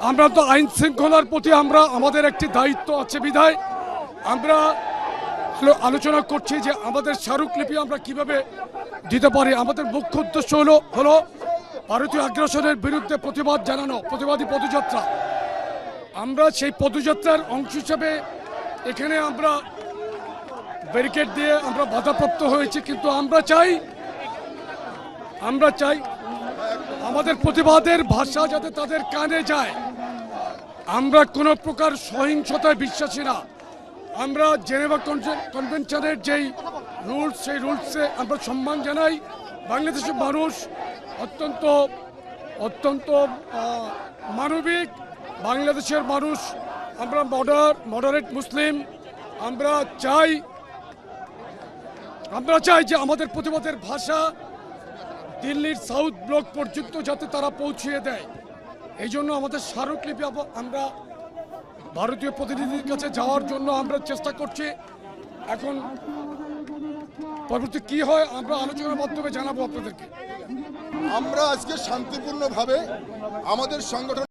আমরা তো আইন শৃঙ্খলার প্রতি আমাদের একটি দায়িত্ব আছে বিধায় আমরা আলোচনা করছি যে আমাদের স্মারকলিপি আমরা কিভাবে দিতে পারি। আমাদের মুখ্য উদ্দেশ্য হলো ভারতীয় আগ্রাসনের বিরুদ্ধে প্রতিবাদ জানানো, প্রতিবাদী পদযাত্রা। আমরা সেই পদযাত্রার অংশ হিসেবে এখানে আমরা ব্যারিকেড দিয়ে আমরা বাধাপ্রাপ্ত হয়েছি, কিন্তু আমরা চাই আমাদের প্রতিবাদের ভাষা যাতে তাদের কানে যায়। আমরা কোনো প্রকার সহিংসতায় বিশ্বাসী না। আমরা জেনেভা কনভেনশনের যেই রুলস, সেই রুলসে আমরা সম্মান জানাই। বাংলাদেশের মানুষ অত্যন্ত মানবিক। বাংলাদেশের মানুষ আমরা মডারেট মুসলিম। আমরা চাই যে আমাদের প্রতিবাদের ভাষা দিল্লির সাউথ ব্লক পর্যন্ত যাতে তারা পৌঁছিয়ে দেয়। এই জন্য আমাদের স্মারকলিপি আমরা ভারতীয় প্রতিনিধির কাছে যাওয়ার জন্য আমরা চেষ্টা করছি। এখন পরবর্তী কি হয় আমরা আলোচনার মাধ্যমে জানাবো আপনাদেরকে। আমরা আজকে শান্তিপূর্ণভাবে আমাদের সংগঠন